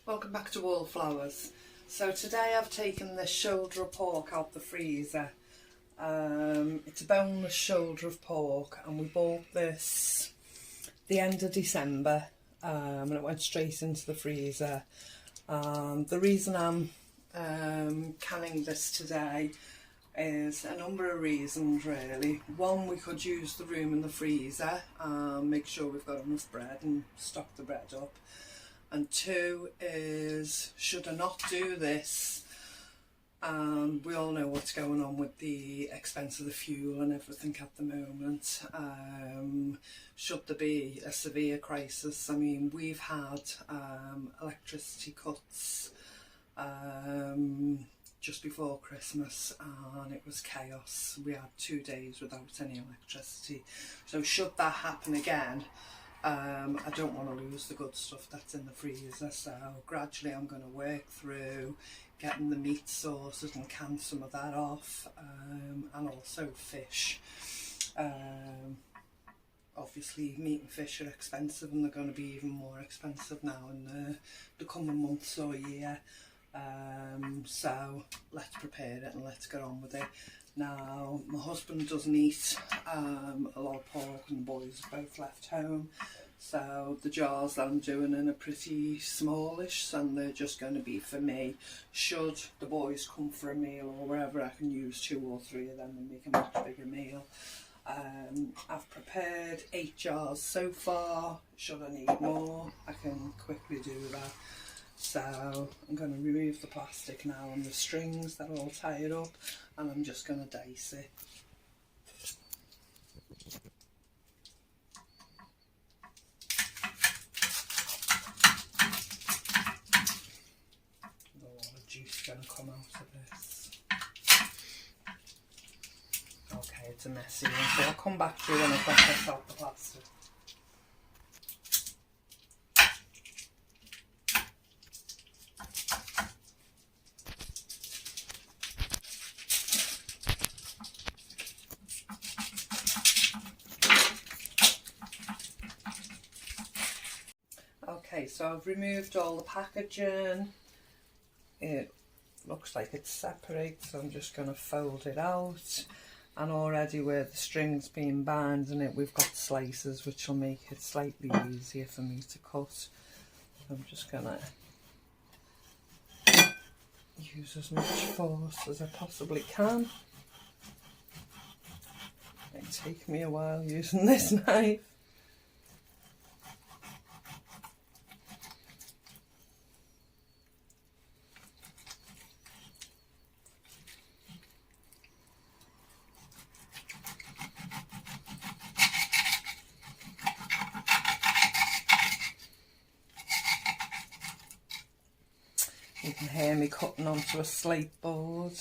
Welcome back to Wallflowers. So today I've taken this shoulder of pork out the freezer. It's a boneless shoulder of pork and we bought this the end of December and it went straight into the freezer. The reason I'm canning this today is a number of reasons really. One, we could use the room in the freezer and make sure we've got enough bread and stock the bread up. And two is, should I not do this, we all know what's going on with the expense of the fuel and everything at the moment. Should there be a severe crisis, I mean, we've had electricity cuts just before Christmas and it was chaos. We had 2 days without any electricity. So should that happen again, I don't want to lose the good stuff that's in the freezer, so gradually I'm going to work through getting the meat sorted and can some of that off, and also fish. Obviously meat and fish are expensive and they're going to be even more expensive now in the coming months or year, so let's prepare it and let's get on with it. Now, my husband doesn't eat a lot of pork and the boys have both left home, so the jars that I'm doing in are pretty smallish and they're just going to be for me. Should the boys come for a meal or wherever, I can use 2 or 3 of them and make a much bigger meal. I've prepared 8 jars so far. Should I need more, I can quickly do that. So I'm going to remove the plastic now and the strings that are all tied up, and I'm just going to dice it. A lot of juice going to come out of this. Okay, it's a messy one, so I'll come back to you when I've got this out the plastic. Okay, so I've removed all the packaging. It looks like it's separate, so I'm just going to fold it out. And already where the string's been bound in it, we've got slices which will make it slightly easier for me to cut. I'm just going to use as much force as I possibly can. It'll take me a while using this knife. You can hear me cutting onto a slate board,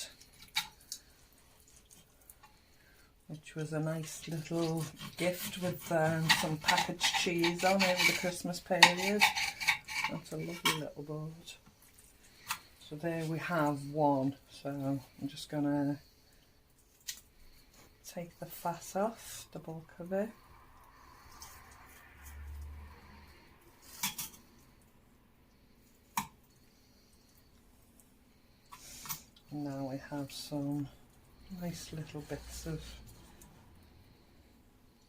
which was a nice little gift with some packaged cheese on over the Christmas period. That's a lovely little board. So there we have one. So I'm just going to take the fat off, the bulk of it. Now we have some nice little bits of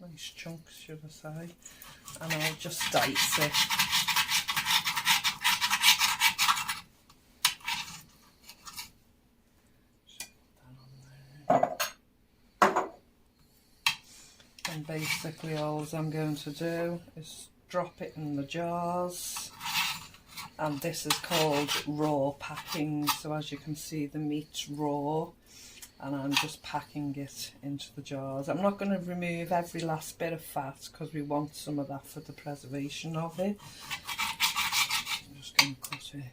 nice chunks, should I say, and I'll just dice it. And basically all I'm going to do is drop it in the jars. And this is called raw packing, so as you can see the meat's raw and I'm just packing it into the jars. I'm not going to remove every last bit of fat because we want some of that for the preservation of it. I'm just going to cut it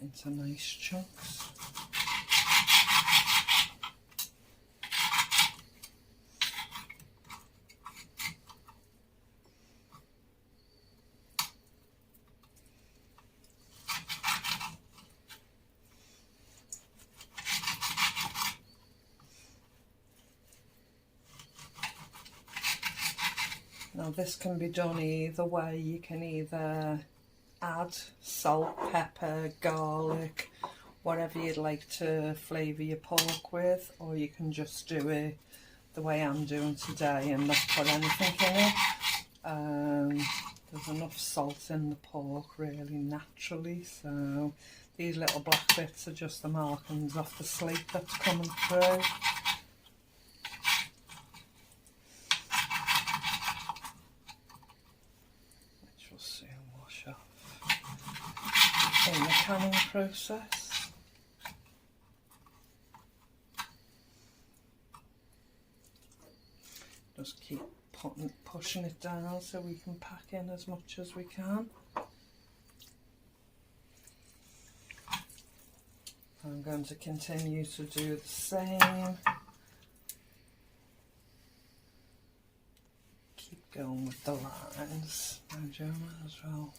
into nice chunks. Now this can be done either way. You can either add salt, pepper, garlic, whatever you'd like to flavour your pork with, or you can just do it the way I'm doing today and not put anything in it. There's enough salt in the pork really naturally, so these little black bits are just the markings off the slate that's coming through. Which will soon wash off in the canning process. Just keep pushing it down so we can pack in as much as we can. I'm going to continue to do the same. Keep going with the lines. And you might as well.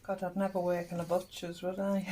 God, I'd never work in a butcher's, would I?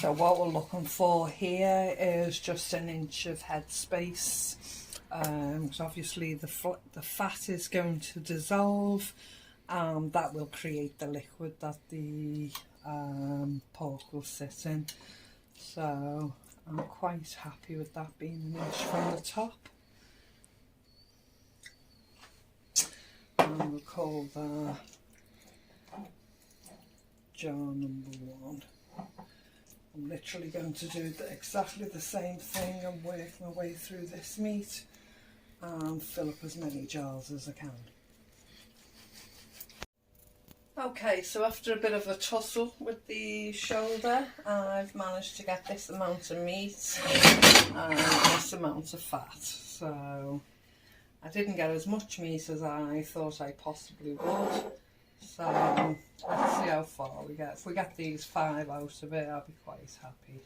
So what we're looking for here is just an inch of head space, because obviously the fat is going to dissolve, and that will create the liquid that the pork will sit in. So I'm quite happy with that being an inch from the top. And we'll call that jar number 1. I'm literally going to do exactly the same thing and work my way through this meat and fill up as many jars as I can. Okay, so after a bit of a tussle with the shoulder, I've managed to get this amount of meat and this amount of fat. So I didn't get as much meat as I thought I possibly would. So let's see how far we get. If we get these 5 out of it, I'll be quite happy.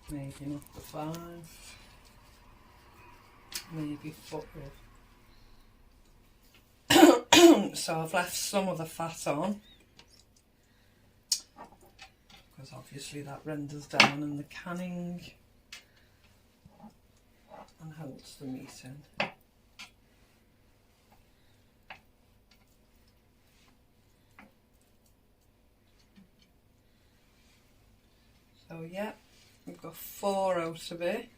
Maybe not the 5. Maybe 4. So I've left some of the fat on, because obviously that renders down in the canning and holds the meat in. So yeah, we've got 4 out of it.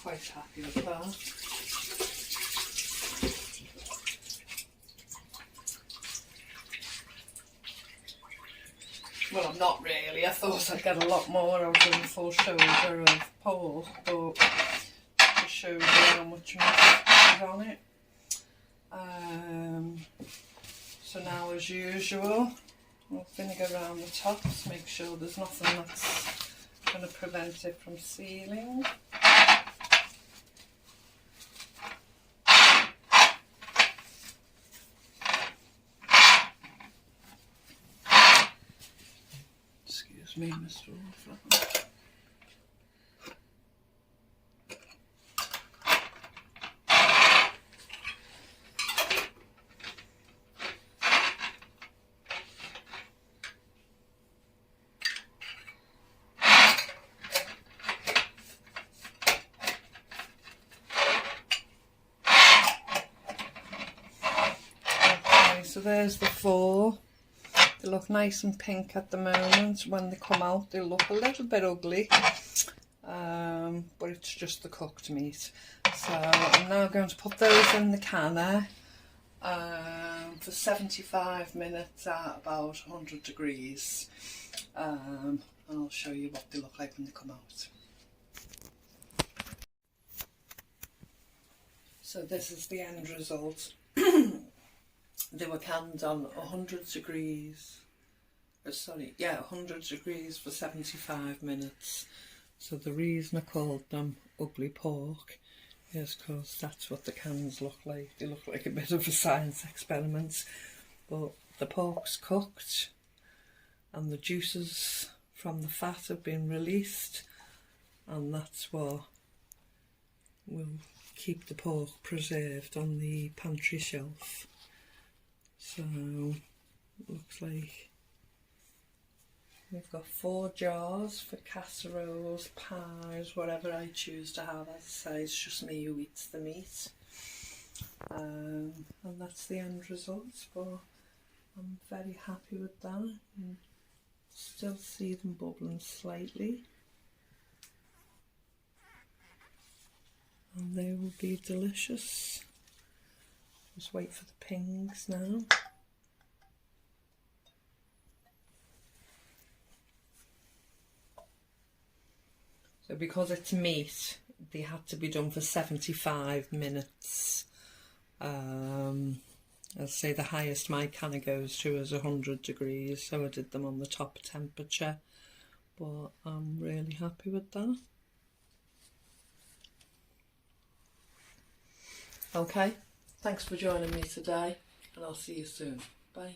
Quite happy with that. Well, I'm not really. I thought I'd get a lot more out of the full shoulder of pork, but just shows you how much meat is on it. So now, as usual, we'll vinegar around the tops, make sure there's nothing that's going to prevent it from sealing. Excuse me, Mr. Orphan. so there's the 4. They look nice and pink at the moment. When they come out, they look a little bit ugly, but it's just the cooked meat. So I'm now going to put those in the canner for 75 minutes at about 100 degrees. And I'll show you what they look like when they come out. So this is the end result. They were canned on 100 degrees, 100 degrees for 75 minutes. So the reason I called them ugly pork is because that's what the cans look like. They look like a bit of a science experiment, but the pork's cooked and the juices from the fat have been released, and that's what will keep the pork preserved on the pantry shelf. So looks like we've got 4 jars for casseroles, pies, whatever I choose to have. As I say, it's just me who eats the meat, and that's the end result. But I'm very happy with that. You still see them bubbling slightly, and they will be delicious. Just wait for the pings now. So because it's meat, they had to be done for 75 minutes. I'll say the highest my canner goes to is 100 degrees, so I did them on the top temperature, but I'm really happy with that. Okay, thanks for joining me today, and I'll see you soon. Bye.